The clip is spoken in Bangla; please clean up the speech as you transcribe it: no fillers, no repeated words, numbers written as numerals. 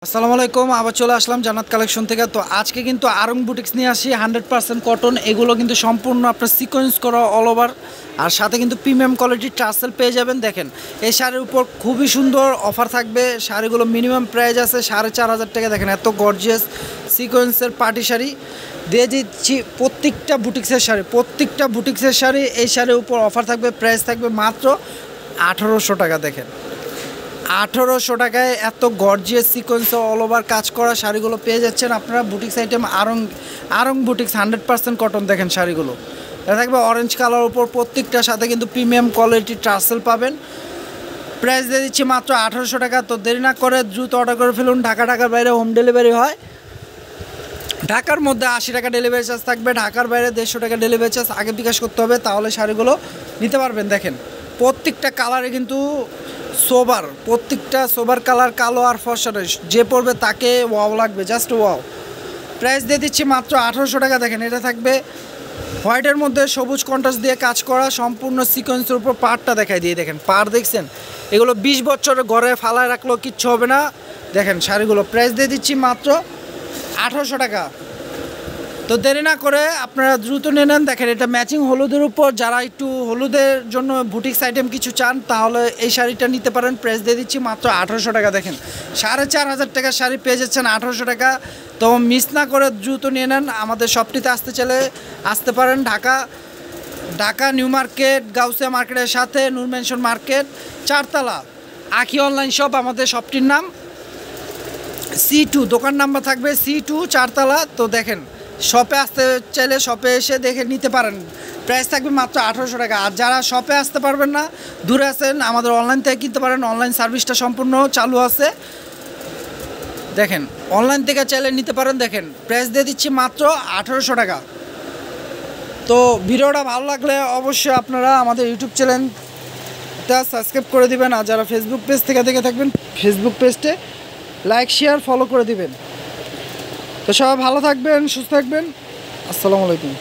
আসসালামু আলাইকুম, আবার চলে আসলাম জান্নাত কালেকশন থেকে। তো আজকে কিন্তু আরং বুটিক্স নিয়ে আসি 100% কটন। এগুলো কিন্তু সম্পূর্ণ আপনার সিকোয়েন্স করা অল ওভার, আর সাথে কিন্তু প্রিমিয়াম কোয়ালিটির টার্সেল পেয়ে যাবেন। দেখেন এই শাড়ির উপর খুবই সুন্দর অফার থাকবে। শাড়িগুলো মিনিমাম প্রাইস আছে 4,500 টাকা। দেখেন এত গর্জিয়াস সিকোয়েন্সের পার্টি শাড়ি দিয়ে দিচ্ছি প্রত্যেকটা বুটিক্সের শাড়ি। এই শাড়ির উপর অফার থাকবে, প্রাইস থাকবে মাত্র 1800 টাকা। দেখেন 1800 টাকায় এত গর্জিয়াস সিকোয়েন্স অল ওভার কাজ করা শাড়িগুলো পেয়ে যাচ্ছেন আপনারা। Boutiques item Aarong boutiques 100% cotton. দেখেন শাড়িগুলো এটা থাকবে অরেঞ্জ কালার উপর, প্রত্যেকটার সাথে কিন্তু প্রিমিয়াম কোয়ালিটির টার্সেল পাবেন। প্রাইস দিয়ে দিচ্ছি মাত্র 1800 টাকা। তো দেরি না করে দ্রুত অর্ডার করে ফেলুন। ঢাকার বাইরে হোম ডেলিভারি হয়। ঢাকার মধ্যে 80 টাকা ডেলিভারি চার্জ থাকবে, ঢাকার বাইরে 150 টাকা ডেলিভারি চার্জ আগে বিকাশ করতে হবে, তাহলে শাড়িগুলো নিতে পারবেন। দেখেন প্রত্যেকটা কালারে কিন্তু প্রত্যেকটা সোবার কালার, কালো আর ফর্সা, যে পরবে তাকে ওয়াও লাগবে, জাস্ট ওয়াও। প্রাইস দিয়ে দিচ্ছি মাত্র 1800 টাকা। দেখেন এটা থাকবে হোয়াইটের মধ্যে সবুজ কন্ট্রাস্ট দিয়ে কাজ করা, সম্পূর্ণ সিকোয়েন্সের উপর পাড়টা দেখাই দিয়ে। দেখেন পাড় দেখছেন, এগুলো 20 বছর ঘরে ফালায় রাখলেও কিচ্ছু হবে না। দেখেন শাড়িগুলো প্রাইস দিয়ে দিচ্ছি মাত্র 1800 টাকা। তো দেরি না করে আপনারা দ্রুত নিয়ে নেন। দেখেন এটা ম্যাচিং হলুদের উপর, যারা একটু হলুদের জন্য বুটিক্স আইটেম কিছু চান তাহলে এই শাড়িটা নিতে পারেন। প্রাইস দিয়ে দিচ্ছি মাত্র 1800 টাকা। দেখেন 4500 টাকার শাড়ি পেয়ে যাচ্ছেন 1800 টাকা। তো মিস না করে দ্রুত নিয়ে নেন। আমাদের শপটিতে আসতে চাইলে আসতে পারেন। ঢাকা নিউ মার্কেট, গাউসিয়া মার্কেটের সাথে নূর মেনশন মার্কেট, 4 তলা, আখি অনলাইন শপ আমাদের শপটির নাম। C2 দোকান নাম্বার থাকবে, C2 4 তলা। তো দেখেন শপে আসতে চাইলে শপে এসে দেখে নিতে পারেন। প্রাইস থাকবে মাত্র 1800 টাকা। আর যারা শপে আসতে পারবেন না, দূরে আছেন, আমাদের অনলাইন থেকে কিনতে পারেন। অনলাইন সার্ভিসটা সম্পূর্ণ চালু আছে। দেখেন অনলাইন থেকে চাইলে নিতে পারেন। দেখেন প্রাইস দিয়ে দিচ্ছি মাত্র 1800 টাকা। তো ভিডিওটা ভালো লাগলে অবশ্যই আপনারা আমাদের ইউটিউব চ্যানেলটা সাবস্ক্রাইব করে দিবেন। আর যারা ফেসবুক পেজ থেকে দেখে থাকবেন, ফেসবুক পেজটে লাইক শেয়ার ফলো করে দিবেন। তো সবাই ভালো থাকবেন, সুস্থ থাকবেন। আসসালামু আলাইকুম।